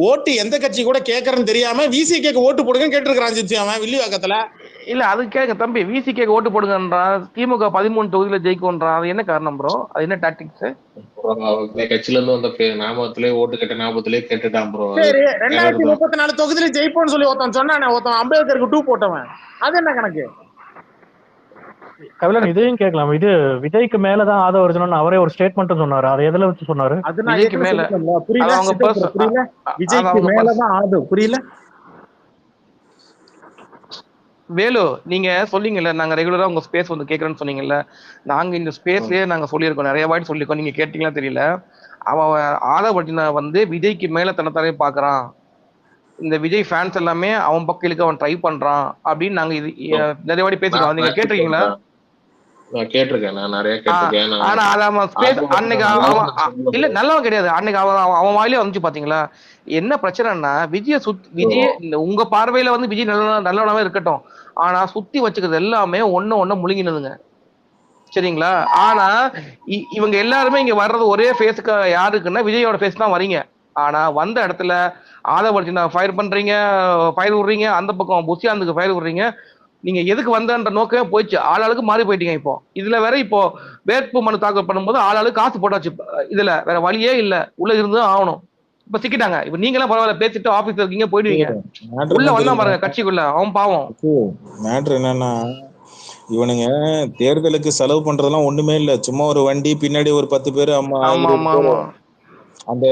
ஓட்டு எந்த கட்சி கூட கேட்கறன்னு தெரியாம விசிகேக்கு ஓட்டு போடுங்க கேட்டிருக்கிறான் ஜிப்சி அவன் வில்லிவாக்கத்துல. இல்ல அது கேட்க தம்பி, விசிகேக்கு ஓட்டு போடுங்கன்றான், திமுக 13 தொகுதியில ஜெயிக்கும்ன்றான். அது என்ன காரணம் ப்ரோ? அது என்ன டாக்டிக்ஸ்? கட்சியில இருந்து வந்த நாமத்திலே ஓட்டு கேட்ட ஞாபகத்திலே கேட்டுட்டான் ப்ரோ. சரி 2034 தொகுதியில ஜெயிப்போம்னு சொல்லி ஒருத்தன் சொன்னானே, ஒருத்தன் அம்பேத்கருக்கு 2 போட்டவன், அது என்ன கணக்கு? கபிலன் இதையும் கேட்கலாம். இது விஜய்க்கு மேலதான் ஆதரவு வருதுன்னு அவரே ஒரு ஸ்டேட்மெண்ட் சொன்னாரு. அதை எதுல வச்சு சொன்னாரு? அது நான் விஜய்க்கு மேல புரியல, அவங்க புரியல. விஜய்க்கு மேலதான் ஆதரவு, புரியல. வேலு, நீங்க சொன்னீங்கல்ல நாங்க ரெகுலரா உங்க ஸ்பேஸ் வந்து கேட்கறோம்னு சொன்னீங்கல்ல. நாங்க இந்த ஸ்பேஸ்லயே நாங்க சொல்லியிருக்கோம், நிறைய வாட்டி சொல்லியிருக்கோம். நீங்க கேட்டீங்களா தெரியல. அவன் ஆதவட்டின வந்து விஜய்க்கு மேல தனத்தாலே பாக்குறான், இந்த விஜய் ஃபேன்ஸ் எல்லாமே அவன் பக்கம் அவன் ட்ரை பண்றான் அப்படின்னு நாங்க இது நிறைய வாட்டி பேசிருக்கோம். நீங்க கேட்டிருக்கீங்களா? நான் கேட்டிருக்கேன், நான் நிறைய கேட்டிருக்கேன். ஆனா அத அவன் ஸ்பேஸ் அன்னைக்கு இல்ல நல்லவன் கிடையாது. அன்னைக்கு அவன் வாயிலே வந்துச்சு பாத்தீங்களா? என்ன பிரச்சனைன்னா விஜய் உங்க பார்வையில வந்து விஜய் நல்லவனாவே இருக்கட்டும், ஆனா சுத்தி வச்சுக்கிறது எல்லாமே ஒண்ணு முழுங்கினதுங்க, சரிங்களா? ஆனா இவங்க எல்லாருமே இங்க வர்றது ஒரே ஃபேஸுக்கு யாருக்குன்னா விஜயோட ஃபேஸ் தான் வரீங்க. ஆனா வந்த இடத்துல ஆதவர்ஜினா ஃபயர் பண்றீங்க, ஃபயர் விடுறீங்க, அந்த பக்கம் புஷியாந்துக்கு ஃபயர் விடுறீங்க. நீங்க எதுக்கு வந்தன்ற நோக்கமே போயிடுச்சு, ஆளாளுக்கு மாறி போயிட்டீங்க. இப்போ இதுல வேற இப்போ வேட்பு மனு தாக்கல் பண்ணும்போது ஆளாளுக்கு காசு போட்டாச்சு. இதுல வேற வழியே இல்ல, உள்ள இருந்து ஆகணும். இப்ப சிக்கிட்டாங்க. இப்ப நீங்க எல்லாம் பரவாயில்ல, பேசிட்டு ஆபீஸ்ல இருக்கீங்க, போயிடுவீங்க. உள்ள வந்தா பாருங்க கட்சிக்குள்ள அவன் பாவம். மேட்ரு என்னன்னா, இவனுங்க தேர்தலுக்கு செலவு பண்றதெல்லாம் ஒண்ணுமே இல்ல. சும்மா ஒரு வண்டி, பின்னாடி ஒரு 10 பேரு, அம்மா அந்த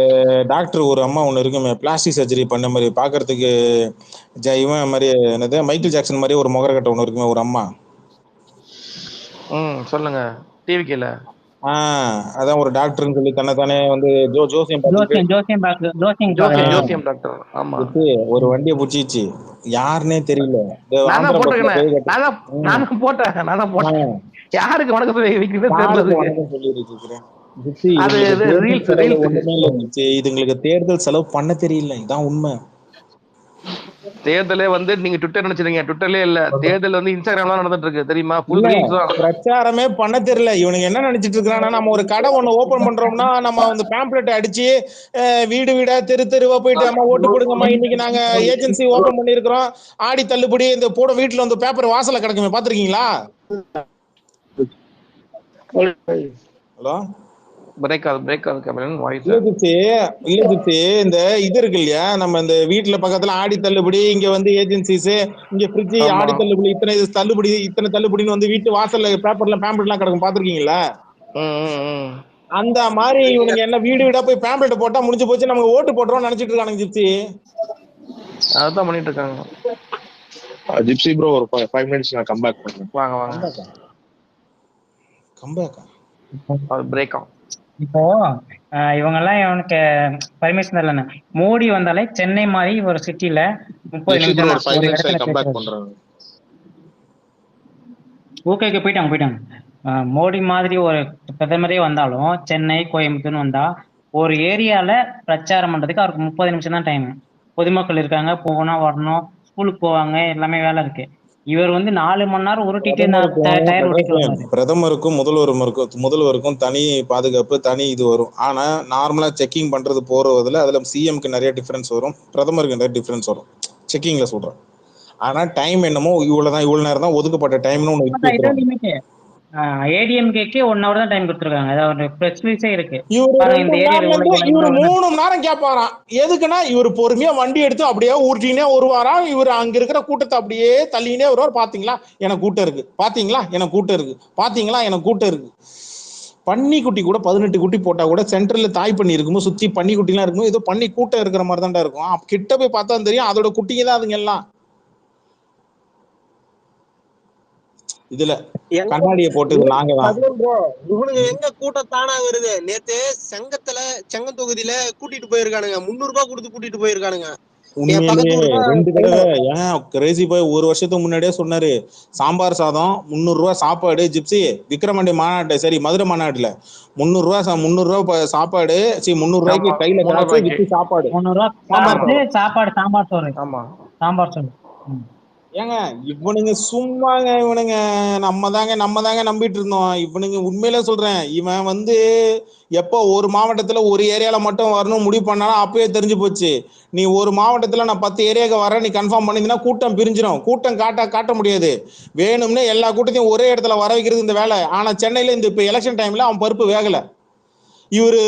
டாக்டர் ஒரு அம்மா ஒண்ணு இருக்குமே, பிளாஸ்டிக் சர்ஜரி பண்ண மாதிரி பாக்குறதுக்கு இவன் மாதிரி என்னது மைக்கேல் ஜாக்சன் மாதிரி ஒரு முகரக்கட்டை ஒண்ணு இருக்குமே ஒரு அம்மா. சொல்லுங்க. டிவிக்கல அதான் ஒரு டாக்டர்னு சொல்லி தன்னைத்தானே வந்து ஜோசியம் டாக்டர். ஆமா, ஒரு வண்டியை புடிச்சிச்சு, யாருன்னே தெரியல. யாருக்கு வணக்கம் சொல்லி இருக்கிறேன். இதுங்களுக்கு தேர்தல் செலவு பண்ண தெரியல, இதான் உண்மை. தேர்தலே வந்து நீங்க ட்விட்டர் நினைச்சிருக்கீங்க, ட்விட்டர்லயே இல்ல, தேர்தல் வந்து இன்ஸ்டாகிராம்ல நடந்துட்டு இருக்கு தெரியுமா? பிரச்சாரமே பண்ண தெரியல. இவனுங்க என்ன நினைச்சிட்டு இருக்காங்கன்னா, நம்ம ஒரு கடை ஒண்ணு ஓபன் பண்றோம்னா நம்ம வந்து பேம்ப்ளெட் அடிச்சு வீடு வீடா தெருவா போயிட்டு அம்மா ஓட்டு போடுங்கம்மா, இன்னைக்கு நாங்க ஏஜென்சி ஓபன் பண்ணிருக்கிறோம், ஆடி தள்ளுபடி இந்த போட வீட்டுல வந்து பேப்பர் வாசல கிடக்குமே, பாத்திருக்கீங்களா? ஹலோ, இந்த இது இருக்கு இல்லையா, நம்ம இந்த வீட்டுல பக்கத்துல ஆடி தள்ளுபடி, இங்க வந்து ஏஜென்சிஸ், இங்க ஃப்ரிட்ஜ் ஆடி தள்ளுபடி, இத்தனை தள்ளுபடி, இத்தனை தள்ளுபடின்னு வந்து வீட்டு வாசல்ல பேப்பர்ல பேம்ப்ளெட் எல்லாம் கிடக்கும், பாத்திருக்கீங்களா? அந்த மாதிரி இவனுங்க என்ன வீடு வீடா போய் பேம்ப்ளெட் போட்டா முடிஞ்சு போச்சு, நமக்கு ஓட்டு போட்டுறோம்னு நினைச்சிட்டு இருக்கானுங்க ஜிப்சி. அதான் பண்ணிட்டு இருக்காங்க. ஜிப்சி ப்ரோ, ஒரு 5 minutes நான் கம் பேக் பண்றேன். வாங்க. கம் பேக் பிரேக் ஆன். இப்போ இவங்க எல்லாம் இவனுக்கு பர்மிஷன் இல்லைன்னு மோடி வந்தாலே சென்னை மாதிரி ஒரு சிட்டில 30 நிமிஷம் ஓகே போயிட்டாங்க. மோடி மாதிரி ஒரு பிரதமரே வந்தாலும் சென்னை கோயம்புத்தூர்னு வந்தா ஒரு ஏரியால பிரச்சாரம் பண்றதுக்கு அவருக்கு 30 நிமிஷம் தான் டைம். பொதுமக்கள் இருக்காங்க, போனா வரணும், ஸ்கூலுக்கு போவாங்க, எல்லாமே வேலை இருக்கு. இவர் வந்து 4 மணி நேரம் உருட்டிட்டு பிரதமருக்கும் முதல்வருக்கும் தனி பாதுகாப்பு, தனி இது வரும். ஆனா நார்மலா செக்கிங் பண்றது போறதுல அதுல சிஎம்க்கு நிறைய டிஃபரன்ஸ் வரும், பிரதமருக்கு நிறைய டிஃபரன்ஸ் வரும் செக்கிங்ல சொல்றேன். ஆனா டைம் என்னமோ இவ்வளவு நேரம் தான் ஒதுக்கப்பட்ட டைம்னு ஒண்ணு. ஏடிஎம்கேக்கு 1 hour தான் டைம் கொடுத்துருக்காங்க. அதாவது பிரஸ் ரிலீஸே இருக்கு. இவரு 3 மணி நேரம் கேட்பாராம். எதுக்குன்னா இவரு பொறுமையா வண்டி எடுத்து அப்படியே ஊட்டினே வருவாராம். இவரு அங்க இருக்கிற கூட்டத்தை அப்படியே தள்ளினே வருவார். பாத்தீங்களா எனக்கு கூட்டம் இருக்கு, பாத்தீங்களா எனக்கு கூட்டம் இருக்கு, பாத்தீங்களா எனக்கு கூட்டம் இருக்கு. பன்னி குட்டி கூட 18 குட்டி போட்டா கூட சென்டர்ல தாய் பண்ணி இருக்குமோ, சுத்தி பன்னி குட்டி எல்லாம் இருக்கும், ஏதோ பண்ணி கூட்டம் இருக்கிற மாதிரி தான்டா இருக்கும். கிட்ட போய் பார்த்தா தெரியும் அதோட குட்டிங்க தான் அதுங்க எல்லாம். இதுல கண்ணாடியை போட்டு நாங்க இவனுங்க எங்க கூட்டம் தானா வருது. நேத்து செங்க தொகுதியில கூட்டிட்டு போயிருக்கானுங்க, 300 ரூபாய் கொடுத்து கூட்டிட்டு போயிருக்கானுங்க. 2 தடவை. ஏன் கிரேசி பாய் 1 வருஷத்துக்கு முன்னாடியே சொன்னாரு, சாம்பார் சாதம் 300 ரூபாய் சாப்பாடு. ஜிப்சி விக்ரமண்டி மாநாட்டு, சரி மதுரை மாநாட்டுல 300 ரூபாய் சாப்பாடு, 300 ரூபாய்க்கு கையில காசு, வித்து சாப்பாடு, சாம்பார் சோறு. ஏங்க இவனுங்க சும்மாங்க, இவனுங்க நம்ம தாங்க நம்பிட்டு இருந்தோம். இவனுங்க உண்மையிலே சொல்றேன், இவன் வந்து எப்போ ஒரு மாவட்டத்துல ஒரு ஏரியால மட்டும் வரணும் முடிவு பண்ணாலும் அப்பயே தெரிஞ்சு போச்சு. நீ ஒரு மாவட்டத்துல நான் 10 ஏரியாவுக்கு வரேன் நீ கன்ஃபார்ம் பண்ணிருந்தீங்கன்னா கூட்டம் பிரிஞ்சிடும். கூட்டம் காட்ட முடியாது. வேணும்னே எல்லா கூட்டத்தையும் ஒரே இடத்துல வர வைக்கிறது இந்த வேலை. ஆனா சென்னையில இந்த இப்ப எலெக்ஷன் டைம்ல அவன் பருப்பு வேகல. இவரு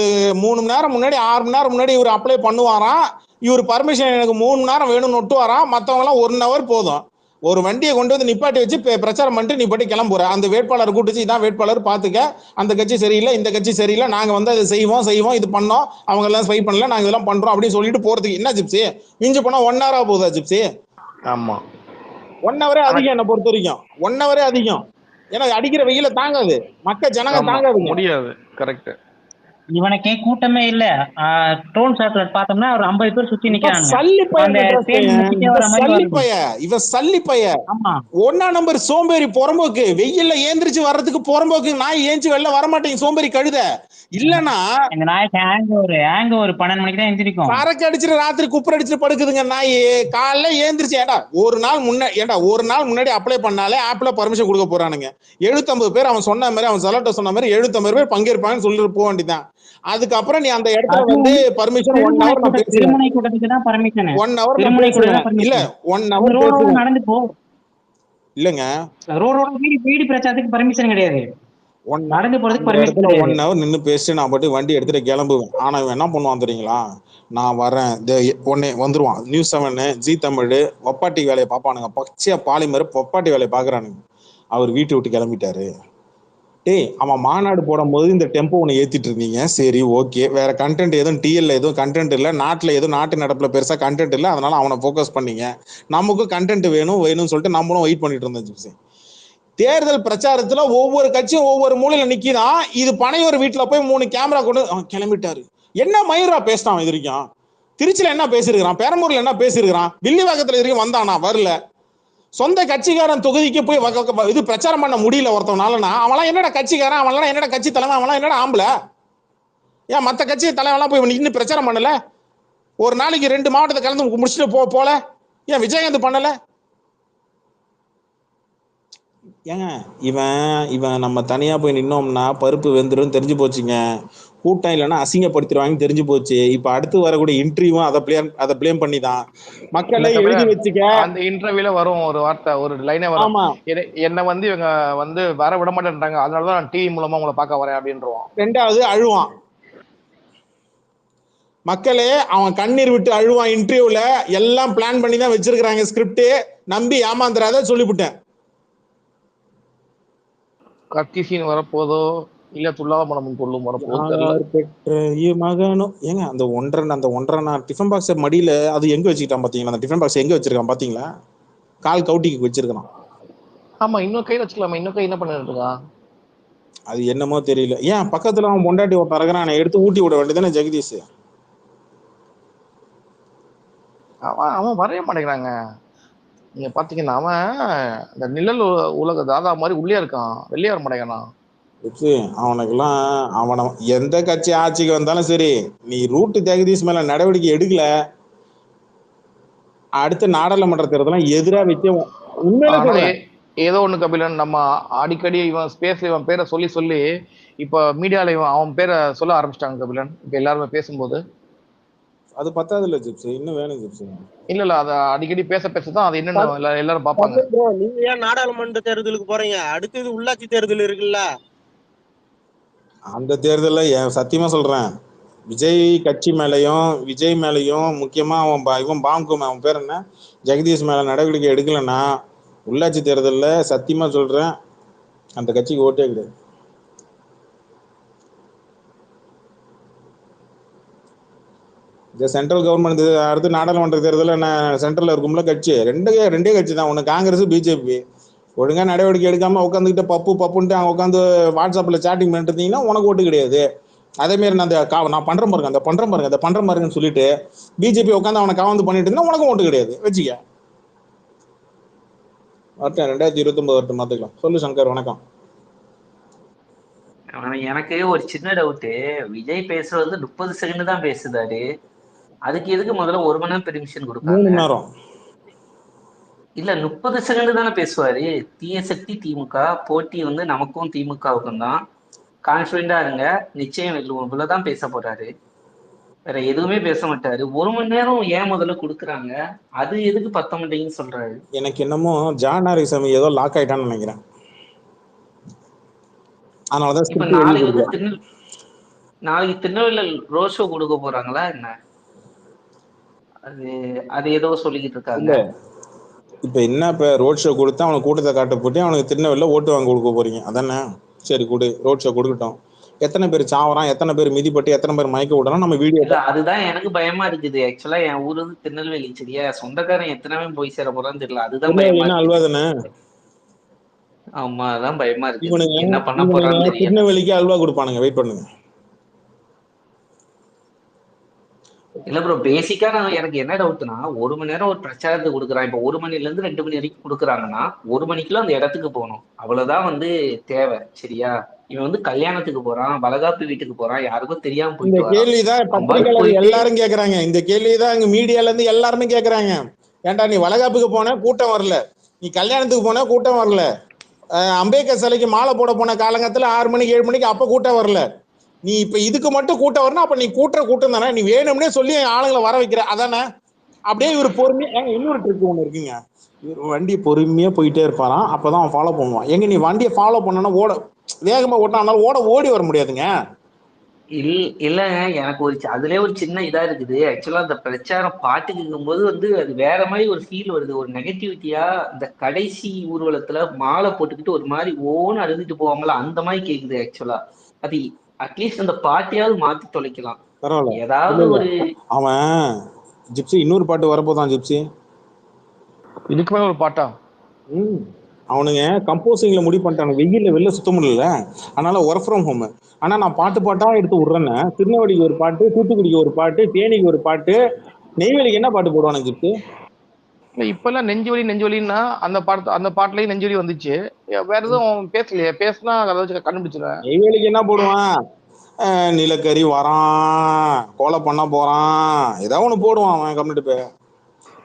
3 மணி நேரம் முன்னாடி 6 மணி நேரம் முன்னாடி இவர் அப்ளை பண்ணுவாராம். இவர் பர்மிஷன் எனக்கு 3 மணி நேரம் வேணும்னு ஒட்டுவாராம். மத்தவங்க எல்லாம் 1 hour போதும். ஒரு வண்டியை கொண்டு வந்து நிப்பாட்டி வச்சு பிரச்சாரம் பண்ணிட்டு நீ பட்டி கிளம்புற. அந்த வேட்பாளர் கூட்டுச்சு, இதான் வேட்பாளர் பாத்துக்க, அந்த கட்சி சரியில்லை இந்த கட்சி சரியில்லை, நாங்க வந்து அதை செய்வோம் இது பண்ணோம், அவங்க எல்லாம் ஸ்பை பண்ணல, நாங்க இதெல்லாம் பண்றோம் அப்படின்னு சொல்லிட்டு போறதுக்கு என்ன ஜிப்சி? மிஞ்சி போனா 1 hour போகுதா ஜிப்சி? ஆமா 1 hour அதிகம். என்ன பொறுத்த வரைக்கும் 1 hour அதிகம். ஏன்னா அடிக்கிற வெயில தாங்காது, மக்கள் ஜனங்க தாங்காதுங்க. முடியாது. கரெக்ட். இவனுக்கே கூட்டமே இல்ல. டோன் சர்க்கிள் பார்த்தோம்னா ஒரு 50 பேர் சுத்தி நிக்கிறாங்க. சல்லி அந்த தேதி முடிச்சிட்டே வர மாதிரி வருது. இவ சல்லி பைய ஆமா 1ஆம் நம்பர் சோம்பேறி புறம்போக்கு. வெயில்ல ஏந்திரிச்சு வர்றதுக்கு புறம்போக்கு நாய் ஏஞ்சி வெளில வரமாட்டேங்க சோம்பேறி கழுத. இல்லன்னா இந்த நாய்க்கு ஹேங் ஒரு 12 மணிக்கு தான் எந்திரிக்கும். சரக்கு அடிச்சுட்டு ராத்திரி குப்புற அடிச்சுட்டு படுக்குதுங்க நாய். காலைல ஏந்திரிச்சு ஒரு நாள் முன்னாடி அப்ளை பண்ணாலே ஆப்ல பர்மிஷன் கொடுக்க போறானுங்க. 750 பேர் அவன் சொன்ன மாதிரி, அவன் செலக்ட சொன்ன மாதிரி 750 பேர் பங்கேற்பாங்கன்னு சொல்லிட்டு போக வேண்டியதான். அதுக்கப்புறம் நீ அந்த இடத்துல வந்து பர்மிஷன் 1 hour நான் பேசுறேன். திருமணை கூட்டத்துக்கு தான் பர்மிஷன். 1 hour திருமணை கூட்டத்துக்கு இல்ல 1 hour ரோடு நடந்து போ. இல்லங்க ரோடு வீடு பிரச்சாரத்துக்கு பர்மிஷன் கிடையாது. நடந்து போறதுக்கு பர்மிஷன் கிடையாது. 1 hour நின்னு பேசிட்டு நான் பாட்டு வண்டி எடுத்துட்டு கிளம்புவேன். ஆனா இவன் என்ன பண்ணுவான் தெரியுங்களா? நான் வரேன் உடனே வந்துருவான். நியூஸ் 7 ஜி தமிழ் ஒப்பாட்டி வேலையை பார்ப்பானுங்க. பச்சையா பாலிமர் ஒப்பாட்டி வேலையை பாக்குறானுங்க. அவர் வீட்டை விட்டு கிளம்பிட்டாரு. டேய், அவன் மாநாடு போடும் போது இந்த டெம்போ ஒன்று ஏத்திட்டு இருந்தீங்க, சரி ஓகே, வேற கண்டென்ட் எதுவும் டிஎல்ல எதுவும் கண்டென்ட் இல்லை, நாட்டில் எதுவும் நாட்டு நடப்புல பெருசா கண்டென்ட் இல்லை, அதனால அவனை ஃபோக்கஸ் பண்ணீங்க. நமக்கும் கண்டென்ட் வேணும்னு சொல்லிட்டு நம்மளும் வெயிட் பண்ணிட்டு இருந்தோம் ஜிப்சி. தேர்தல் பிரச்சாரத்துல ஒவ்வொரு கட்சியும் ஒவ்வொரு மூலையில நிக்கிதான். இது பனையூர் வீட்டுல போய் 3 கேமரா கொண்டு அவன் கிளம்பிட்டாரு. என்ன மயிரா பேசினான் இது வரைக்கும்? திருச்சியில என்ன பேசிருக்கிறான்? பெரம்பூர்ல என்ன பேசிருக்கிறான்? வில்லிவாக்கத்துல வரைக்கும் வந்தானா? வரல. சொந்த கட்சிக்காரன் தொகுதிக்கு போய் இது பிரச்சாரம் பண்ண முடியல ஒருத்தவனாலனா அவன்லாம் என்னடா கட்சிக்காரன்? அவன்லாம் என்னடா கட்சி தலைவன்? அவன்லாம் என்னடா ஆம்பளை? ஏன் மத்த கட்சி தலைவன்லாம் போய் இன்னும் பிரச்சாரம் பண்ணல? ஒரு நாளைக்கு 2 மாவட்டத்தை கலந்து முடிச்சுட்டு போல? ஏன் விஜயகாந்த் பண்ணல? ஏங்க இவன் நம்ம தனியா போய் நின்னோம்னா பருப்பு வெந்துரும் தெரிஞ்சு போச்சுங்க. கூட்டம் இல்லைன்னா அசிங்கப்படுத்திடுவாங்கன்னு தெரிஞ்சு போச்சு. இப்ப அடுத்து வரக்கூடிய இன்டர்வியூவும் அதை பிளேம் பண்ணிதான். மக்களை எழுதி வச்சுக்க. அந்த இன்டர்வியூல வரும் ஒரு வார்த்தை, ஒரு லைனே வரும், என்ன வந்து இவங்க வந்து வர விட மாட்டேன்றாங்க, அதனாலதான் நான் டிவி மூலமா உங்களை பார்க்க வரேன் அப்படின்றான். 2வது அழுவான். மக்களே அவன் கண்ணீர் விட்டு அழுவான். இன்டர்வியூல எல்லாம் பிளான் பண்ணி தான் வச்சிருக்காங்க ஸ்கிரிப்ட். நம்பி ஏமாந்துராத சொல்லிவிட்டேன். கத்தி சீன் வரப்போதோ இல்ல துல்லாத மனம் கொள்ளும் வரப்போதோ மகனும். ஏங்க அந்த 1.5 நான் டிஃபன் பாக்ஸ் மடியில அது எங்க வச்சுக்கிட்டான் பாத்தீங்களா? அந்த டிஃபன் பாக்ஸ் எங்க வச்சிருக்கான் பாத்தீங்களா? கால் கவுட்டிக்கு வச்சிருக்கான். ஆமா, இன்னொரு கையில வச்சுக்கலாமா? இன்னொரு கை என்ன பண்ணிட்டு இருக்கான்? அது என்னமோ தெரியல. ஏன் பக்கத்துல அவன் பொண்டாட்டி ஒருத்தன் இருக்கிறான், எடுத்து ஊட்டி விட வேண்டியதானே ஜெகதீஷ்? அவன் வரைய மாட்டேங்கிறாங்க. நீங்க பாத்தீங்கன்னா அவன் இந்த நிழல் உலக தாதா மாதிரி உள்ளே இருக்கான், வெளியே வர மாட்டேங்கிறான். அவனுக்கெல்லாம் அவனை எந்த கட்சி ஆட்சிக்கு வந்தாலும் சரி, நீ ரூட்டு ஜெகதீஷ் மேல நடவடிக்கை எடுக்கல, அடுத்த நாடாளுமன்ற தேர்தலாம் எதிரா வைக்க உண்மையிலே ஏதோ ஒண்ணு கபிலன், நம்ம அடிக்கடி இவன் ஸ்பேஸ்ல இவன் பேரை சொல்லி இப்ப மீடியால இவன் அவன் பேரை சொல்ல ஆரம்பிச்சிட்டாங்க கபிலன். இப்ப எல்லாருமே பேசும்போது அது பத்தாது இல்ல ஜிப்சி, இன்னும் வேணும் ஜிப்சி. இல்ல அத அடிக்கடி பேசதான் அது என்னன்னு எல்லாரும் பாப்பாங்க. நீங்க ஏன் நாடாளுமன்ற தேர்தலுக்கு போறீங்க? அடுத்தது உள்ளாட்சி தேர்தல் இருக்குல்ல, அந்த தேர்தல்ல சத்தியமா சொல்றேன், விஜய் கட்சி மேலையும் விஜய் மேலையும் முக்கியமா இவன் பாம்கும் அவன் பேர் என்ன ஜெகதீஷ் மேல நடவடிக்கை எடுக்கலன்னா உள்ளாட்சி தேர்தல்ல சத்தியமா சொல்றேன் அந்த கட்சிக்கு ஓட்டே கிடையாது. சென்ட்ரல் கவர்மெண்ட் அடுத்து நாடாளுமன்ற தேர்தலில் சென்ட்ரல் இருக்கும்ல கட்சி, ரெண்டே கட்சி தான், ஒன்று காங்கிரஸ் பிஜேபி. ஒழுங்கா நடவடிக்கை எடுக்காம உட்காந்துக்கிட்ட பப்புன்ட்டு அங்கே உட்காந்து வாட்ஸ்அப்ல சேட்டிங் பண்ணிட்டு இருந்தீங்கன்னா உனக்கு ஓட்டு கிடையாது. அதே மாதிரி நான் பண்றேன் பாருங்கன்னு சொல்லிட்டு பிஜேபி உட்காந்து அவனை காவந்து பண்ணிட்டு இருந்தா உனக்கும் ஓட்டு கிடையாது. வச்சுக்க வரட்டும் 2029 வரட்டும் பார்த்துக்கலாம். சொல்லு சங்கர். வணக்கம். எனக்கு ஒரு சின்ன டவுட்டு. விஜய் பேசுறது 30 செகண்ட் தான் பேசுதாரு, அதுக்கு எதுக்கு முதல்ல 1 மணி நேரம் பெர்மிஷன் கொடுப்பாங்க? 3 மணி நேரம் இல்ல 30 செகண்ட் தானே பேசுவாரு. தீய சக்தி திமுக, போட்டி வந்து நமக்கும் திமுகவுக்கும் தான், கான்பிடண்டா இருங்க, நிச்சயம் வெல்லுவோம், இவ்வளவுதான் பேச போறாரு. வேற எதுவுமே பேச மாட்டாரு. 1 மணி நேரம் ஏன் முதல்ல கொடுக்குறாங்க, அது எதுக்கு 10 மாட்டேங்குன்னு சொல்றாரு. எனக்கு என்னமோ ஜானாரிசம் ஏதோ லாக் ஆயிட்டான்னு நினைக்கிறேன். அதனாலதான் இப்ப ஸ்கிரிப்ட் எழுதி நாளைக்கு வந்து கொடுக்குறேன். நாளைக்கு திருநெல்வேலியில் ரோட் ஷோ கொடுக்க போறாங்களா என்ன? அது அது ஏதோ சொல்லிக்கிட்டு இருக்காங்க. இல்ல இப்ப என்ன, இப்ப ரோட் ஷோ கொடுத்தா அவனுக்கு கூட்டத்தை காட்ட போட்டு அவனுக்கு திருநெல்வேலியில ஓட்டு வாங்க கொடுக்க போறீங்க அதானே? சரி கொடு, ரோட் ஷோ கொடுக்கட்டும். எத்தனை பேர் சாவறான், எத்தனை பேர் மிதிப்பட்டு, எத்தனை பேர் மயக்க விடுறான், நம்ம வீடியோ. இல்ல அதுதான் எனக்கு பயமா இருக்குது. ஆக்சுவலா என் ஊர் வந்து திருநெல்வேலி, சரியா? சொந்தக்காரன் எத்தனை பேர் போய் சேர போறான்னு தெரியல, அதுதான் பயமா திருநெல்வேலினா அல்வா இருக்குது. தானே? ஆமா, அதான் பயமா இருக்குது, இவனுங்க என்ன பண்ண இவனுங்க போறான்னு தெரியல. திருநெல்வேலிக்கு அல்வா கொடுப்பானுங்க, வெயிட் பண்ணுங்க. இல்ல ப்ரோ, பேசிக்கா நான் எனக்கு என்ன டவுட்னா, 1 மணி நேரம் ஒரு பிரச்சாரத்துக்கு கொடுக்குறான். இப்ப 1 மணில இருந்து 2 மணி வரைக்கும் கொடுக்குறாங்கன்னா 1 மணிக்குள்ள அந்த இடத்துக்கு போகணும், அவ்வளவுதான் வந்து தேவை, சரியா? இவன் வந்து கல்யாணத்துக்கு போறான், வளகாப்பு வீட்டுக்கு போறான், யாருக்கும் தெரியாம இந்த போயிட்டு வரான். கேள்விதான் பத்திரிகையாளர் போயிட்டு எல்லாரும் கேக்குறாங்க. இந்த கேள்விதான் இங்க மீடியால இருந்து எல்லாருமே கேக்குறாங்க. ஏன்டா நீ வளகாப்புக்கு போன கூட்டம் வரல, நீ கல்யாணத்துக்கு போன கூட்டம் வரல, அம்பேத்கர் சிலைக்கு மாலை போட போன காலங்கத்துல 6 மணிக்கு 7 மணிக்கு அப்ப கூட்டம் வரல, நீ இப்ப இதுக்கு மட்டும் கூட்டம் வரணும், அப்ப நீ கூட்டம் தானே, நீ வேணும்னே சொல்லி ஆளுங்களை வர வைக்கிற அதானே? அப்படியே இவர் பொறுமையா, ஏங்க இன்னொரு ட்ரிக் ஒண்ணு இருக்குங்க, இவர் வண்டி பொறுமையா போயிட்டே இருப்பாராம், அப்பதான் அவன் ஃபாலோ பண்ணுவான். எங்க நீ வண்டியை ஃபாலோ பண்ணனா ஓட வேகமா ஓட்டினாலும் ஓடி வர முடியாதுங்க. இல்லங்க, எனக்கு அதுலயே ஒரு சின்ன இதா இருக்குது. ஆக்சுவலா அந்த பிரச்சாரம் பாட்டு கேட்கும்போது வந்து அது வேற மாதிரி ஒரு ஃபீல் வருது, ஒரு நெகட்டிவிட்டியா. இந்த கடைசி ஊர்வலத்துல மாலை போட்டுக்கிட்டு ஒரு மாதிரி ஓன்னு அழுதுட்டு போவாங்களா, அந்த மாதிரி கேக்குது ஆக்சுவலா. அது அட்லீஸ்ட் அந்த பாட்டையாவது மாத்தி தொலைக்கலாம், பரவாயில்ல. ஏதாவது ஒரு. அவன் ஜிப்சி இன்னொரு பாட்டு வரப்போதான் ஜிப்சி. இதுக்கு மேல ஒரு பாட்டா? அவனுங்க கம்போசிங்ல முடிவு பண்ணிட்டானுங்க, வெயில்ல வெளில சுத்த முடியல, அதனால ஒர்க் ஃப்ரம் ஹோம். ஆனா நான் பாட்டா எடுத்து விடுறேன்னு திருநெல்வேலிக்கு ஒரு பாட்டு, தூத்துக்குடிக்கு ஒரு பாட்டு, தேனிக்கு ஒரு பாட்டு, நெய்வேலிக்கு என்ன பாட்டு போடுவானு ஜிப்சி? இப்ப எல்லாம் நெஞ்சுவலின்னா அந்த பாட்டுலயும் நெஞ்சுவலி வந்துச்சு. வேற எதுவும் பேசலையே, பேசினா அதை வச்சு கண்டுபிடிச்சிருவேன். நெய்வேலிக்கு என்ன போடுவான்? நிலக்கரி வரான், கொலை பண்ண போறான், ஏதாவது ஒண்ணு போடுவான் அவன் கம்மிட்டு.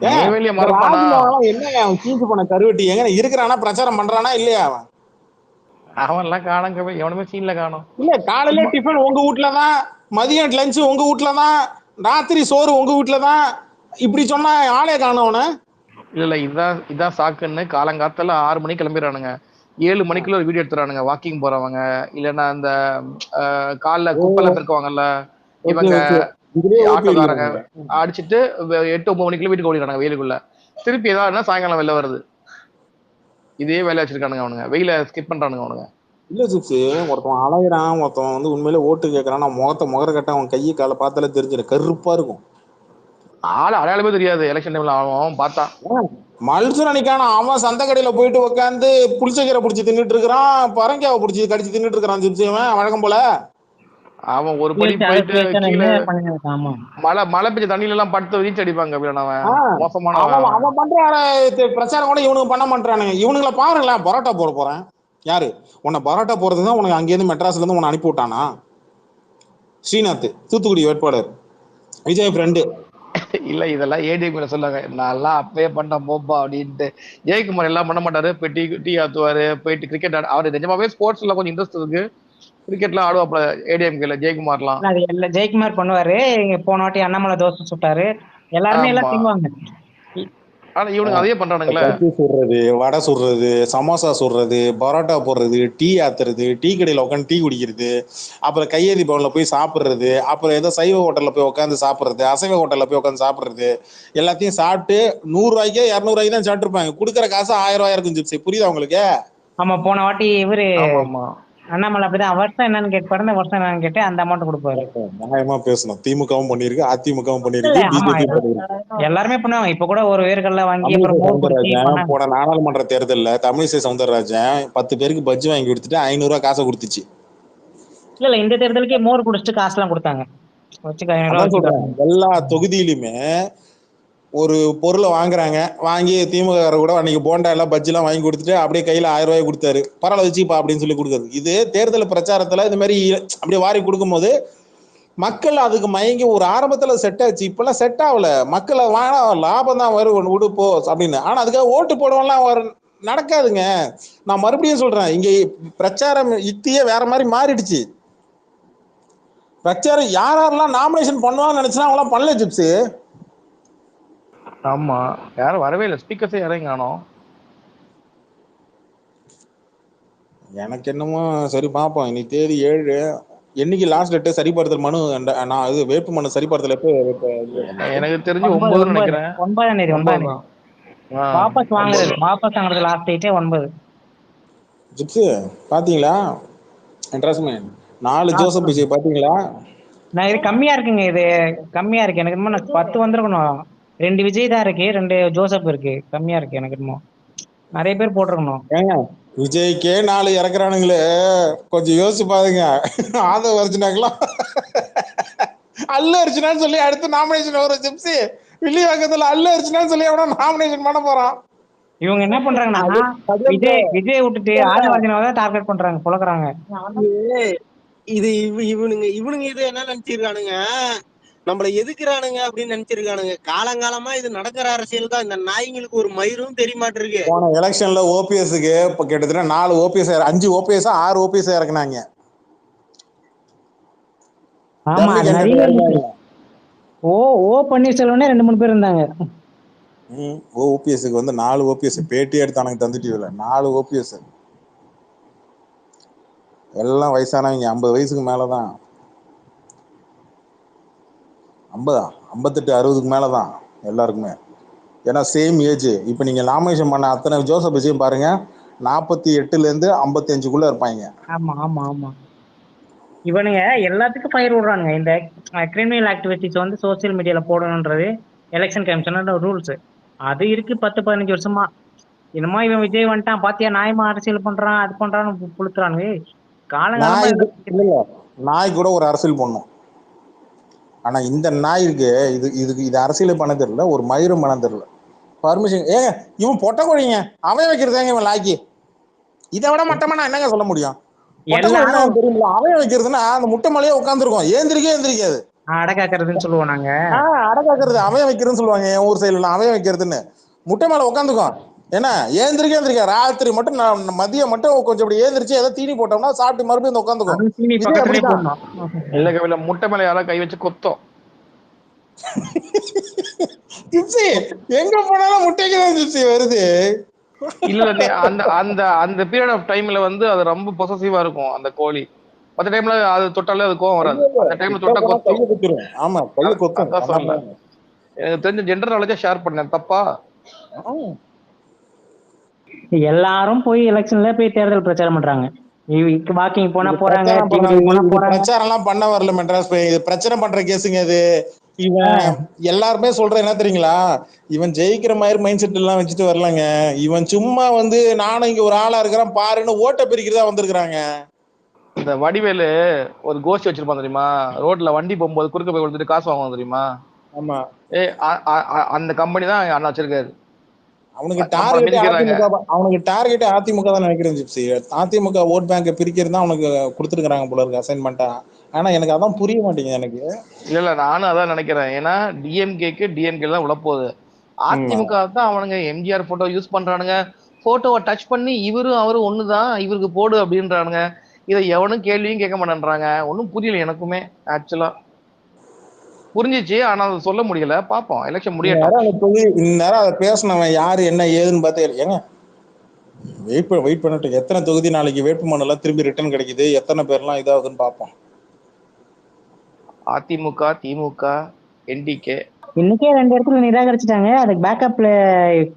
நெய்வேலிய மறப்பானா? என்ன அவன் கீஞ்சு போன கருவட்டி எங்க இருக்கிறானா, பிரச்சாரம் பண்றானா இல்லையா? அவன் எல்லாம் காணங்க, எவனுமே சீன்ல காணும். இல்ல காலையில டிஃபன் உங்க வீட்டுலதான், மதியம் லஞ்சு உங்க வீட்டுலதான், ராத்திரி சோறு உங்க வீட்டுலதான், இப்படி சொன்னா ஆளே காணவன. இல்ல இதான் சாக்குன்னு காலங்காத்தால 6 மணிக்கு கிளம்பிடுறானுங்க, 7 மணிக்குள்ள ஒரு வீடியோ எடுத்துறானுங்க வாக்கிங் போறவங்க, இல்லன்னா அந்த காலைல குப்பைல இருக்குவாங்கல்ல இவங்க ஆட்டோக்காரங்க, அடிச்சுட்டு 8-9 மணிக்குள்ள வீட்டுக்கு ஓடிடுறாங்க வெயிலுக்குள்ள. திருப்பி ஏதாவது சாயங்காலம் வெளில வருது, இதே வேலை வச்சிருக்கானுங்க அவனுங்க, வெயில ஸ்கிப் பண்றானுங்க அவனுங்க. இல்ல ஜிப்சி, ஒருத்தவன் அழகிறான், ஒருத்தவன் வந்து உண்மையில ஓட்டு கேட்கறான், முகர கட்ட அவன் கையை காலை பார்த்தாலே தெரிஞ்சிடும், கருப்பா இருக்கும். ஆளு அடையாளமே தெரியாது எலெக்ஷன் டைம்ல அவன் பார்த்தா. மல்சுரணிக்கான அவன் சந்த கடையில போயிட்டு உட்காந்து புளிச்சக்கீரை பிடிச்சி தின்னுட்டு இருக்கிறான், பரங்கியாவை பிடிச்சி கடிச்சு தின்னுட்டு இருக்கிறான் ஜிப்சி. அவன் வழக்கம் போல அவன் ஒரு படி போயிட்டு கீழே மழை பெஞ்ச தண்ணியில எல்லாம் படுத்து ரீச் அடிப்பாங்க. அவன் பண்ற பிரச்சாரம் கூட இவனுக்கு பண்ண மாட்டானுங்க. இவனுங்களை பாருங்களேன், பரோட்டா போட போறேன், யாரு உன்னை பரோட்டா போறதுதான் உனக்கு அங்கேயிருந்து மெட்ராஸ்ல இருந்து உன்னை அனுப்பி விட்டானா? ஸ்ரீநாத், தூத்துக்குடி வேட்பாளர், விஜய் ஃப்ரெண்டு. இல்ல இதெல்லாம் ஏடிஎம்ல சொல்லாங்க, நான் அப்பவே பண்ண போப்பா அப்படின்ட்டு. ஜெயக்குமார் எல்லாம் பண்ண மாட்டாரு, போய் டீ ஆத்துவாரு, போயிட்டு கிரிக்கெட் அவரு நிஜமாவே ஸ்போர்ட்ஸ்ல கொஞ்சம் இன்ட்ரெஸ்ட் இருக்கு, கிரிக்கெட்லாம் ஆடுவாப்ல ஏடிஎம்கேல ஜெயக்குமார்லாம். ஜெயக்குமார் பண்ணுவாரு, போன வாட்டி அண்ணாமலை தோசை சுட்டாரு, எல்லாருமே எல்லாம் செய்வாங்க. ஆனா இவனுக்கு அதே பண்றானுங்களே, சுடுறது, வடை சுடுறது, சமோசா சுடுறது, பரோட்டா போடுறது, டீ ஆத்துறது, டீ கடையில உட்காந்து டீ குடிக்கிறது, அப்புறம் கையேதி பவன்ல போய் சாப்பிடுறது, அப்புறம் ஏதோ சைவ ஹோட்டல்ல போய் உட்காந்து சாப்பிடுறது, அசைவ ஹோட்டல்ல போய் உட்காந்து சாப்பிடுறது, எல்லாத்தையும் சாப்பிட்டு 100 ரூபாய்க்கு 200 ரூபாய்க்கு தான் சாப்பிட்டுருப்பாங்க. கொடுக்குற காசு 1000 ரூபாய் இருக்கும் ஜிப்சி, புரியுதா உங்களுக்கு? ஆமா, போன வாட்டி இவரு அண்ணாமலை அப்படிதான் வருஷம் என்னன்னு கேட்பாரு, வருஷம் என்னன்னு கேட்டு அந்த அமௌண்ட் கொடுப்பாரு. நியாயமா பேசணும், திமுகவும் பண்ணிருக்கு, அதிமுகவும் பண்ணிருக்கு, பிஜேபி எல்லாருமே பண்ணுவாங்க. இப்ப கூட ஒரு வேர்கள்ல வாங்கி போன நாடாளுமன்ற தேர்தல்ல தமிழிசை சவுந்தரராஜன் 10 பேருக்கு பஜ்ஜி வாங்கி கொடுத்துட்டு 500 ரூபாய் காசை கொடுத்துச்சு. இல்ல இந்த தேர்தலுக்கே மோர் குடிச்சிட்டு காசு எல்லாம் கொடுத்தாங்க. எல்லா தொகுதியிலுமே ஒரு பொருளை வாங்குறாங்க, வாங்கி திமுக கூட அன்னைக்கு போண்டா எல்லாம் பஜ்ஜி எல்லாம் வாங்கி கொடுத்துட்டு அப்படியே கையில 1000 ரூபாய் கொடுத்தாரு, பரவாயில்ல வச்சுப்பா அப்படின்னு சொல்லி கொடுக்குறது. இது தேர்தல் பிரச்சாரத்துல இந்த மாதிரி அப்படியே வாரி கொடுக்கும் போது மக்கள் அதுக்கு மயங்கி ஒரு ஆரம்பத்துல செட் ஆச்சு, இப்பெல்லாம் செட் ஆகல. மக்களை வாங்க லாபம் தான் வரும் உடுப்போ அப்படின்னு. ஆனா அதுக்காக ஓட்டு போடுவோம்லாம் நடக்காதுங்க. நான் மறுபடியும் சொல்றேன், இங்க பிரச்சாரம் யுக்தியே வேற மாதிரி மாறிடுச்சு. பிரச்சாரம் யாரெல்லாம் நாமினேஷன் பண்ணுவாங்கன்னு நினைச்சுன்னா அவங்களாம் பண்ணல ஜிப்ஸு. ஆமா, யாரும் வரவே இல்லை, ஸ்பீக்கர்ஸே யாரையும் காணோம். எனக்கு என்னமோ சரி பார்ப்போம். இன்னைக்கு தேதி 7. என்னைக்கு லாஸ்ட் டேட் சரிபார்த்தல் மனு? நான் இது வேட்பு மனு சரிபார்த்தல் எப்போ? எனக்கு தெரிஞ்சு 9 நினைக்கிறேன். 9ஆம் தேதி 9ஆம் தேதி வாபஸ் வாங்குறது லாஸ்ட் டேட்டே 9. ஜிப்ஸு பாத்தீங்களா? இன்ட்ரெஸ்ட்மென்ட் 4 ஜோசப் விஜய் பாத்தீங்களா? நான் இது கம்மியா இருக்குங்க, இது கம்மியா இருக்கு எனக்கு. என்னமோ 10 வந்திருக்கணும். 2 விஜய் தான் இருக்கு, 2 ஜோசப் இருக்கு. கம்மியா இருக்கு எனக்கு. என்னமோ நிறைய பேர் போட்டிருக்கணும். ஏங்க விஜய்க்கே 4 இறக்குறானுங்களே, கொஞ்சம் யோசிச்சு பாருங்க. ஆதவ அர்ஜுனாங்களா அல்ல அர்ஜுனான்னு சொல்லி அடுத்து நாமினேஷன் வரும் ஜிப்ஸி. வில்லிவாக்கத்துல அல்ல அர்ஜுனான்னு சொல்லி அவன நாமினேஷன் பண்ண போறான். இவங்க என்ன பண்றாங்கன்னா விஜய் விட்டுட்டு ஆதவ அர்ஜுனாவை தான் டார்கெட் பண்றாங்க, புலக்குறாங்க. இது இவனுங்க இது என்ன நினைச்சிருக்கானுங்க, நம்மள எதுக்குறானுங்க அப்படின்னு நினைச்சிருக்கானுங்க. காலங்காலமா இது நடக்கிற அரசியல் தான். இந்த நாய்ங்களுக்கு ஒரு மயிரும் தெரிய மாட்டிருக்கு. போன எலெக்ஷன்ல ஓபிஎஸ்க்கு இப்ப கிட்டத்தட்ட 4 ஓபிஎஸ் 5 ஓபிஎஸ் 6 ஓபிஎஸ் இறக்குனாங்க. ஆமா, நிறைய ஓ பன்னீர்செல்வனே 2-3 பேர் இருந்தாங்க. ஓபிஎஸ்க்கு வந்து 4 ஓபிஎஸ் பேட்டி எடுத்தானுங்க தந்துட்டு 4 ஓபிஎஸ். எல்லாம் வயசானவங்க, 50 வயசுக்கு மேலதான். 50 58 60க்கு மேலதான் எல்லாருக்குமே. ஏன்னா சேம் ஏஜ். இப்ப நீங்க நாமினேஷன் பண்ண அத்தனை ஜோசப் விஜயம் பாருங்க, 48ல இருந்து 55க்குள்ள இருப்பாங்க. ஆமா ஆமா ஆமா. இவனுங்க எல்லாத்துக்கும் பயிர் விடுறானுங்க. இந்த கிரிமினல் ஆக்டிவிட்டிஸ் வந்து சோசியல் மீடியால போடணுன்றது எலெக்ஷன் கமிஷனோட ரூல்ஸ். அது இருக்கு 10-15 வருஷமா. என்னமோ இவன் விஜய் வந்துட்டான் பாத்தியா, நியாயமா அரசியல் பண்றான், அது பண்றான்னு புளுத்துறானுங்க. காலங்காலமா நாய் கூட ஒரு அரசியல் பண்ணும். ஆனா இந்த நாய் இருக்கு, இது அரசியல் பண்ண தெரியல, ஒரு மயிரும் பண்ண தெரியல. பர்மிஷன் ஏங்க இவன் பொட்ட கோழிங்க, அவன் வைக்கிறதாங்க இவன் லாக்கி. இதை விட மட்டமா நான் என்னங்க சொல்ல முடியும்? தெரியுங்களா? அவன் வைக்கிறதுன்னா அந்த முட்டை மலையே உட்காந்துருக்கும், ஏந்திரிக்காது. அடக்காக்குறதுன்னு சொல்லுவோம் நாங்க. அடக்காக்குறது அவன் வைக்கிறதுன்னு சொல்லுவாங்க என் ஊர் சைடுல. அவன் வைக்கிறதுன்னு முட்டை மேல உட்காந்துக்கும். ஏன்னா ஏந்திரிக்கா ராத்திரி மட்டும் மதியம் மட்டும் கொஞ்சம் இப்படி ஏந்திரிச்சு ஏதோ தீனி போட்டோம்னா சாப்பிட்டு மறுபடியும் உட்காந்துக்கும். இல்ல கவில முட்டை மேல யாராவது கை வச்சு கொத்தோம். ஜிப்ஸி எங்க போனாலும் முட்டைக்கு தான் ஜிப்ஸி வருது. இல்ல அந்த அந்த அந்த பீரியட் ஆஃப் டைம்ல வந்து அது ரொம்ப பொசசிவா இருக்கும் அந்த கோழி. மற்ற டைம்ல அது தொட்டாலே அது கோவம் வராது. அந்த டைம்ல தொட்டா கொத்தும். ஆமா கையில கொத்தும். எனக்கு தெரிஞ்ச ஜெண்டர் நாலேஜா ஷேர் பண்ணேன், தப்பா? எல்லாரும் போய் எலெக்ஷன்ல போய் தேர்தல் பிரச்சாரம் பண்றாங்க. வாக்கிங் போனா போறாங்க, பிரச்சாரம் எல்லாம் பண்ண வரல மெட்ராஸ். இது பிரச்சனை பண்ற கேஸுங்க இது. இவன் எல்லாருமே சொல்ற என்ன தெரியுங்களா, இவன் ஜெயிக்கிற மாதிரி மைண்ட் செட் எல்லாம் வச்சுட்டு வரலங்க. இவன் சும்மா வந்து நானும் இங்க ஒரு ஆளா இருக்கிறான் பாருன்னு ஓட்ட பிரிக்கிறதா வந்திருக்காங்க. இந்த வடிவேலு ஒரு கோஷ்டி வச்சிருப்பான் தெரியுமா, ரோட்ல வண்டி போகும்போது குறுக்க போய் கொடுத்துட்டு காசு வாங்குவாங்க தெரியுமா? ஆமா, அந்த கம்பெனி தான் அண்ணா வச்சிருக்காரு. அவனுக்கு டார்கெட் அதிமுக தான் நினைக்கிறேன் ஜிப்ஸி. அதிமுக ஓட் பேங்க பிரிக்கிறது தான் அவனுக்கு கொடுத்துருக்காங்க போல இருக்கு அசைன்மெண்டா. ஆனா எனக்கு அதான் புரிய மாட்டேங்குது எனக்கு. இல்ல நானும் அதான் நினைக்கிறேன். ஏன்னா டிஎம்கே தான் உழப்போகுது. அதிமுக தான் அவனுங்க எம்ஜிஆர் போட்டோ யூஸ் பண்றானுங்க, போட்டோவை டச் பண்ணி இவரும் அவரும் ஒண்ணுதான் இவருக்கு போடு அப்படின்றானுங்க. இதை எவனும் கேள்வியும் கேட்க மாட்டேன்றாங்க. ஒன்னும் புரியல எனக்குமே. ஆக்சுவலா புரிஞ்சிச்சு, ஆனா அதை சொல்ல முடியல. பாப்போம், எலெக்ஷன் முடியட்டும். இந்நேரம் அதை பேசினவன் யாரு என்ன ஏதுன்னு பார்த்தே. ஏங்க வெயிட் பண்ணிட்டு எத்தனை தொகுதி நாளைக்கு வேட்புமனு எல்லாம் திரும்பி ரிட்டர்ன் கிடைக்குது, எத்தனை பேர்லாம் இதாகுதுன்னு பார்ப்போம். அதிமுக, திமுக, என்டிகே இன்னைக்கே 2 இடத்துல நிராகரிச்சுட்டாங்க. அதுக்கு பேக்கப்ல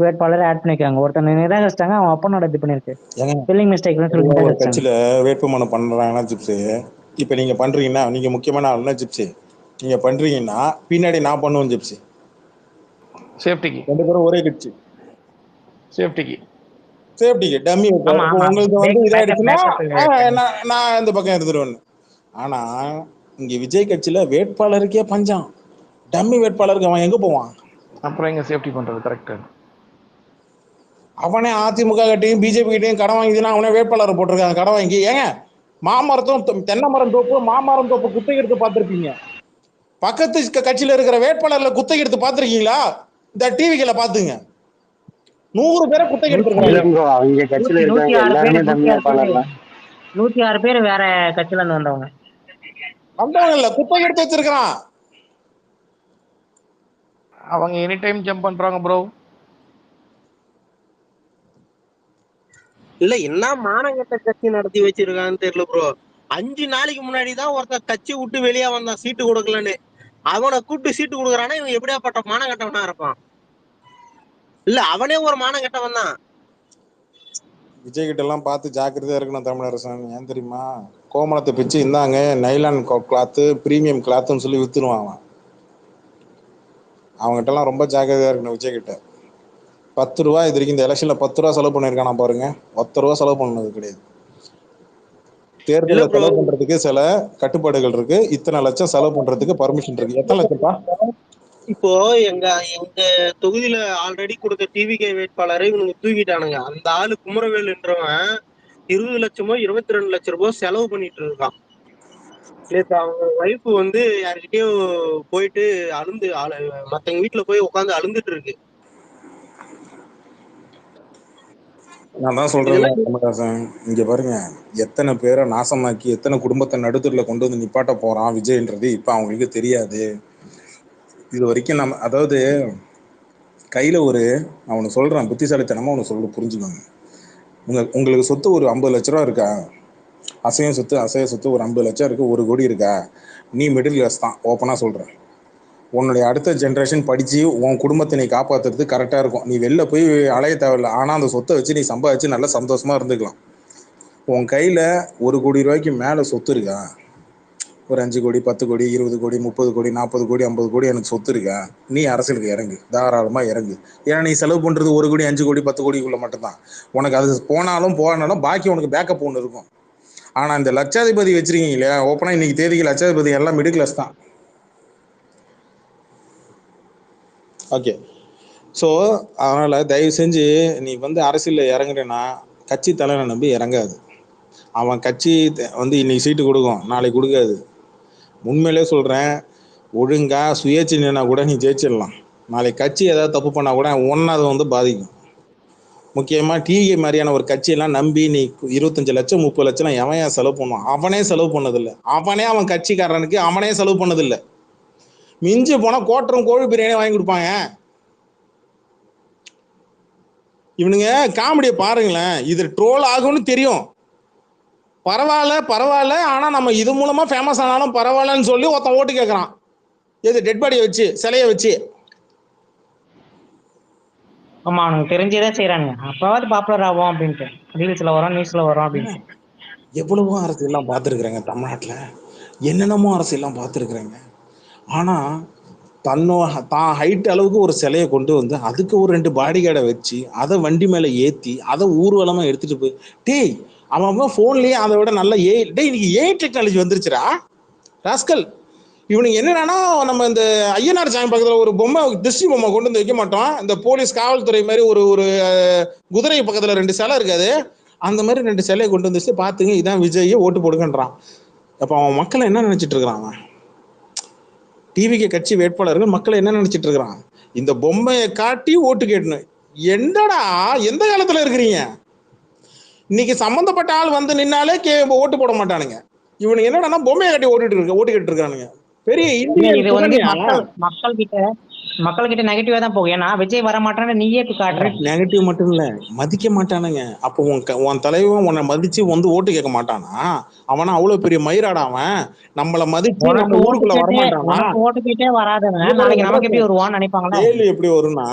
வேட்பாளர் ஆட் பண்ணிருக்காங்க. ஒருத்தர் நிராகரிச்சிட்டாங்க, அவன் அப்பனோட இது பண்ணிருக்கு. ஸ்பெல்லிங் மிஸ்டேக்னு சொல்லி கட்சியில வேட்புமனு பண்றாங்கன்னா ஜிப்ஸி, இப்ப நீங்க பண்றீங்கன்னா, நீங்க முக்கியமான ஆளுனா ஜிப்ஸி நீங்க பண்றீங்கன்னா பின்னாடி நான் பண்ணுவேன் ஜிப்ஸி. சேஃப்டிக்கு 2 பேரும் ஒரே கட்சி. சேஃப்டிக்கு டம்மி உங்களுக்கு வந்து இதாயிடுச்சுன்னா நான் இந்த பக்கம் எடுத்துருவேன். ஆனா இங்க விஜய் கட்சியில வேட்பாளருக்கே பஞ்சம். டம்மி வேட்பாளருக்கு அவன் எங்க போவான்? அப்புறம் எங்க சேஃப்டி பண்றது? கரெக்ட். அவனே அதிமுக கிட்டையும் பிஜேபி கிட்டையும் கடன் வாங்கிதுன்னா அவனே வேட்பாளர் போட்டிருக்காங்க கடன் வாங்கி. ஏங்க மாமரத்தும் தென்னை மரம் தோப்பு மாமரம் தோப்பு குத்தகை எடுத்து பார்த்திருப்பீங்க. பக்கத்து கட்சியில இருக்கிற வேட்பாளர்ல குத்தகை எடுத்து பார்த்திருக்கீங்களா? இந்த டிவிகளை பாத்துங்க, 100 பேரை குத்தகை எடுத்துருக்காங்க. அவங்க கட்சியில இருக்காங்க எல்லாருமே தமிழ் வேட்பாளர் தான். 106 பேர் வேற கட்சியில இருந்து வந்தவங்க இல்ல குத்தகை எடுத்து வச்சிருக்கான். அவங்க எனி டைம் ஜம்ப் பண்றாங்க ப்ரோ. இல்ல என்ன மானங்கட்ட கட்சி நடத்தி வச்சிருக்கான்னு தெரியல ப்ரோ. 5 நாளைக்கு முன்னாடிதான் ஒருத்தர் கட்சி விட்டு வெளியே வந்தான் சீட்டு கொடுக்கலன்னு. அவனை கூப்பிட்டு சீட்டு கொடுக்குறானா இவன் எப்படியாப்பட்ட மானங்கட்டவனா இருப்பான்? இல்ல அவனே ஒரு மானங்கட்டவன் தான். விஜய் கிட்ட எல்லாம் பார்த்து ஜாக்கிரதையா இருக்கணும் தமிழ் அரசாங்கம். ஏன் தெரியுமா? கோமணத்தை பிச்சு இந்தாங்க நைலான் கிளாத்து பிரீமியம் கிளாத்துன்னு சொல்லி வித்துருவான். அவங்ககிட்ட எல்லாம் ரொம்ப ஜாக்கிரதையா இருக்கணும். விஜய் கிட்ட 10 ரூபா இது வரைக்கும் இந்த எலெக்ஷன்ல 10 ரூபா செலவு பண்ணிருக்கானா பாருங்க. 10 ரூபா செலவு பண்ணது கிடையாது. தேர்தலில் செலவு பண்றதுக்கு சில கட்டுப்பாடுகள் இருக்கு. இத்தனை லட்சம் செலவு பண்றதுக்கு பர்மிஷன் இருக்கு. எத்தனை லட்சம்ப்பா? இப்போ எங்க தொகுதியில ஆல்ரெடி கொடுத்த டிவிகே வேட்பாளரை இவனுக்கு தூக்கிட்டானுங்க. அந்த ஆளு குமரவேலுன்றவன் 20 லட்சமோ 22 லட்சம் ரூபாய் செலவு பண்ணிட்டு இருக்கான். நேற்று அவங்க ஒய்ஃப் வந்து யாருக்கிட்டயோ போயிட்டு அழுந்து மத்தவங்க வீட்டுல போய் உட்காந்து அழுந்துட்டு இருக்கு. நான் தான் சொல்றேன் கமலஹாசன், இங்க பாருங்க எத்தனை பேரை நாசமாக்கி எத்தனை குடும்பத்தை நடுத்தூர்ல கொண்டு வந்து நிப்பாட்ட போறான் விஜய்ன்றது இப்ப அவங்களுக்கு தெரியாது. இது வரைக்கும் நம்ம அதாவது கையில அவனு சொல்றான் புத்திசாலித்தனமா அவனு சொல்ல புரிஞ்சுக்கோங்க. உங்களுக்கு சொத்து ஒரு 50 லட்ச ரூபா இருக்கா? அசைய சொத்து ஒரு 50 லட்சம் இருக்கு, 1 கோடி இருக்கா? நீ மிடில் கிளாஸ் தான், ஓப்பனா சொல்றேன். உன்னுடைய அடுத்த ஜென்ரேஷன் படிச்சு உன் குடும்பத்தை நீ காப்பாத்துறது கரெக்டா இருக்கும். நீ வெளில போய் அலைய தேவையில்லை. ஆனா அந்த சொத்தை வச்சு நீ சம்பாதிச்சு நல்லா சந்தோஷமா இருந்துக்கலாம். உன் கையில 1 கோடி ரூபாய்க்கு மேல சொத்து இருக்கா? ஒரு 5 கோடி 10 கோடி 20 கோடி 30 கோடி 40 கோடி 50 கோடி எனக்கு சொத்து இருக்கா? நீ அரசியலுக்கு இறங்கு, தாராளமா இறங்கு. ஏன்னா நீ செலவு பண்றது 1 கோடி 5 கோடி 10 கோடிக்குள்ள மட்டும்தான். உனக்கு அது போனாலும் பாக்கி உனக்கு பேக்கப் ஒன்று இருக்கும். ஆனா இந்த லட்சாதிபதி வச்சிருக்கீங்க இல்லையா, ஓப்பனா இன்னைக்கு தேதிக்கு லட்சாதிபதி எல்லாம் மிடில் கிளாஸ் தான். ஓகே, ஸோ அதனால தயவு செஞ்சு நீ அரசியலில் இறங்குறேன்னா கட்சி தலைவனை நம்பி இறங்காது. அவன் கட்சி இன்னைக்கு சீட்டு கொடுக்கும், நாளைக்கு கொடுக்காது. உண்மையிலே சொல்றேன், ஒழுங்கா சுயேட்சை நின்னா கூட நீ ஜெயிச்சிடலாம். நாளைக்கு கட்சி ஏதாவது தப்பு பண்ணா கூட ஒன்னா அது பாதிக்கும். முக்கியமா டிகே மாதிரியான ஒரு கட்சியெல்லாம் நம்பி நீ 25 லட்சம் 30 லட்சம் எவன் செலவு பண்ணுவான்? அவனே செலவு பண்ணதில்லை. அவன் கட்சிக்காரனுக்கு அவனே செலவு பண்ணதில்லை. மிஞ்சி போனா கோட்டரும் கோழி பிரியாணி வாங்கி கொடுப்பாங்க. இவனுங்க காமெடியை பாருங்களேன். இது ட்ரோல் ஆகும்னு தெரியும். பரவாயில்ல, ஆனா நம்ம இது மூலமா ஃபேமஸ் ஆனாலும் பரவாயில்லன்னு சொல்லி ஒருத்தன் ஓட்டு கேட்கறான். எது டெட் பாடியை வச்சு, சிலைய வச்சு. ஆமா, அவனுக்கு தெரிஞ்சதான் செய்யறானுங்க. அப்பாவது பாப்புலர் ஆகும் அப்படின்ட்டு ரீல்ஸ்ல வரும், நியூஸ்ல வரும் அப்படின்னு. எவ்வளவோ அரசியல்லாம் பார்த்துருக்குறேங்க தமிழ்நாட்டுல, என்னென்னமோ அரசியல்லாம் பார்த்துருக்குறேங்க. ஆனா தான் ஹைட் அளவுக்கு ஒரு சிலையை கொண்டு வந்து அதுக்கு ஒரு 2 பாடி கார்டை வச்சு அதை வண்டி மேல ஏத்தி அதை ஊர்வலமா எடுத்துட்டு போய் டேய் அவன் போன்லயே அதை விட நல்ல இன்னைக்கு டெக்னாலஜி வந்துருச்சுடா ராஸ்கல். இவனுக்கு என்னன்னா, நம்ம இந்த ஐயனார் சாமி பக்கத்துல ஒரு பொம்மை, திருஷ்டி பொம்மை கொண்டு வந்து வைக்க மாட்டோம். இந்த போலீஸ் காவல்துறை மாதிரி ஒரு குதிரை பக்கத்துல 2 சிலை இருக்காது, அந்த மாதிரி 2 சிலையை கொண்டு வந்துச்சு. பாத்துங்க, இதான் விஜய், ஓட்டு போடுங்கன்றான். அப்ப அவன் மக்களை என்ன நினைச்சிட்டு இருக்கிறான்? அவன் டிவிக்கு கட்சி வேட்பாளர்கள் மக்களை என்ன நினைச்சிட்டு இருக்கிறான்? இந்த பொம்மையை காட்டி ஓட்டு கேட்டணும். என்னடா எந்த காலத்துல இருக்கிறீங்க? இன்னைக்கு சம்பந்தப்பட்ட ஆள் நின்னாலே ஓட்டு போட மாட்டானுங்க. இவனுக்கு என்னடா பொம்மையை காட்டி ஓட்டு கேட்டு இருக்கானுங்க. பெரிய இது மக்கள் கிட்ட நெகட்டிவா தான் போகும். ஏன்னா விஜய் வர மாட்டான்னு நீயே காட்டுற. நெகட்டிவ் மட்டும் இல்ல, மதிக்க மாட்டானுங்க. அப்போ உன் தலைவன் உன்னை மதிச்சு ஓட்டு கேட்க மாட்டானா? அவனா அவ்வளவு பெரிய மயிராடா? அவன் நம்மள மதிச்சு நம்ம ஊருக்குள்ள வரமாட்டானா? ஓட்டு கேட்டே வராதவன் நாளைக்கு நமக்கு எப்படி வருவான்னு நினைப்பாங்களா? கேள்வி எப்படி வரும்னா,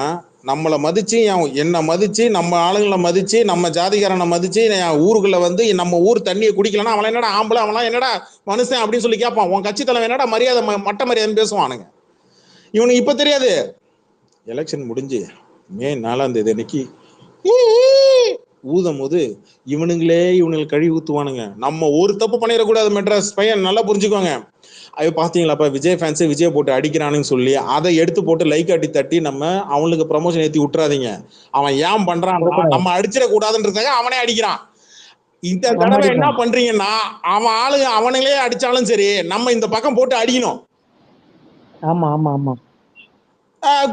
நம்மளை மதிச்சு என்ன மதிச்சு நம்ம ஆளுங்களை மதிச்சு நம்ம ஜாதிகாரனை மதிச்சு ஊருக்குள்ள நம்ம ஊர் தண்ணியை குடிக்கலன்னா அவன் என்னடா ஆம்பளை, அவனா என்னடா மனுஷன் அப்படின்னு சொல்லி கேட்பான். உன் கட்சி தலைவன் என்னடா மரியாதை மட்ட மரியாதைன்னு பேசுவானுங்க. இவனுக்கு இப்ப தெரியாது. எலெக்ஷன் முடிஞ்சு மே 4ஆம் தேதி அன்னைக்கு ஊதும் போது இவனுங்களுக்கு கழுவி ஊத்துவானுங்க. நம்ம ஒரு தப்பு பண்ணிடக்கூடாது. மெட்ராஸ் பையன் நல்லா புரிஞ்சுக்கோங்க. அது பாத்தீங்களாப்பா, விஜய் ஃபேன்ஸ் விஜய் போட்டு அடிக்கிறான்னு சொல்லி அதை எடுத்து போட்டு லைக் அடி தட்டி நம்ம அவனுக்கு ப்ரமோஷன் ஏற்றி விட்டுறாதீங்க. அவன் ஏன் பண்றான்? நம்ம அடிச்சிடக்கூடாதுன்றதுக்காக அவனே அடிக்கிறான். இந்த நம்ம தடவை என்ன அடிப்போம். பண்றீங்கன்னா அவன் ஆளுங்க அவனுங்களே அடிச்சாலும் சரி நம்ம இந்த பக்கம் போட்டு அடிக்கணும். ஆமா ஆமா ஆமா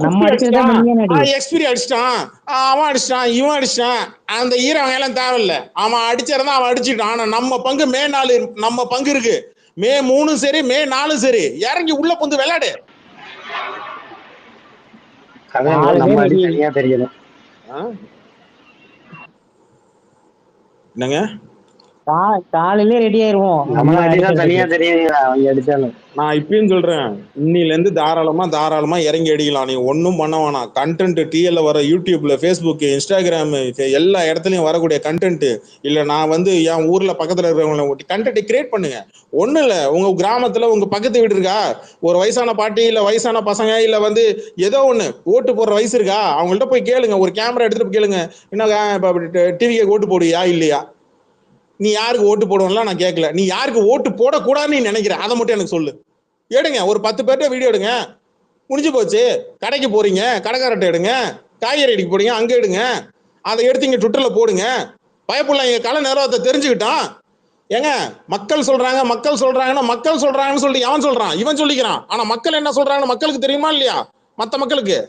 நம்ம குட்டி அடிக்கிறது தான் அடிச்சிட்டான், மெய்யான அடி. எக்ஸ்பிரி அடிச்சிட்டான், அவன் அடிச்சிட்டான், இவன் அடிச்சிட்டான், அந்த ஈரம் எல்லாம் தேவையில்ல. அவன் அடிச்சிருந்தா அவன் அடிச்சுட்டான். ஆனா நம்ம பங்கு மே 4 நம்ம பங்கு இருக்கு. மே 3 சரி மே 4 சரி இறங்கி உள்ள புந்து விளையாடு. அதான் bro, நம்ம அடி தனியா தெரியல. என்னங்க காலையிலே ரெடி ஆயிருவோம். நம்ம அடிதான் தனியா தெரியுதுங்களா அவங்க அடிச்சாலும். நான் இப்பயும் சொல்றேன், இன்னில இருந்து தாராளமா இறங்கி அடிக்கலாம். நீ ஒன்னும் பண்ண வேணாம். கண்டென்ட் டிஎல்ல வர யூடியூப்ல, ஃபேஸ்புக், இன்ஸ்டாகிராம் எல்லா இடத்துலயும் வரக்கூடிய கண்டென்ட் இல்ல, நான் வந்து என் ஊர்ல பக்கத்துல இருக்கிறவங்க கண்டென்ட் கிரியேட் பண்ணுங்க. ஒண்ணும் இல்ல, உங்க கிராமத்துல உங்க பக்கத்து வீடு இருக்கா, ஒரு வயசான பாட்டி இல்ல வயசான பசங்க இல்ல வந்து ஏதோ ஒண்ணு ஓட்டு போடுற வயசு இருக்கா, அவங்கள்ட்ட போய் கேளுங்க. ஒரு கேமரா எடுத்துட்டு போய் கேளுங்க, என்ன டிவிக்கு ஓட்டு போடுவியா இல்லையா, நீ யாருக்கு ஓட்டு போடுவோம்லாம் நான் கேட்கல. நீ யாருக்கு ஓட்டு போடக்கூடாதுன்னு நீ நினைக்கிற அதை மட்டும் எனக்கு சொல்லு. எடுங்க, ஒரு 10 பேர்ட்ட வீடியோ எடுங்க, முடிஞ்சு போச்சு. கடைக்கு போறீங்க, கடைக்காரட்ட எடுங்க, காய்கறி அடிக்க போறீங்க, அங்க எடுங்க, அதை எடுத்து இங்க ட்விட்டர்ல போடுங்க. பயப்புள்ள எங்க கலை நிறுவனத்தை தெரிஞ்சுக்கிட்டான். ஏங்க மக்கள் சொல்றாங்கன்னா மக்கள் சொல்றாங்கன்னு சொல்லிட்டு அவன் சொல்றான், இவன் சொல்லிக்கிறான். ஆனா மக்கள் என்ன சொல்றாங்கன்னு மக்களுக்கு தெரியுமா இல்லையா? மத்த மக்களுக்கு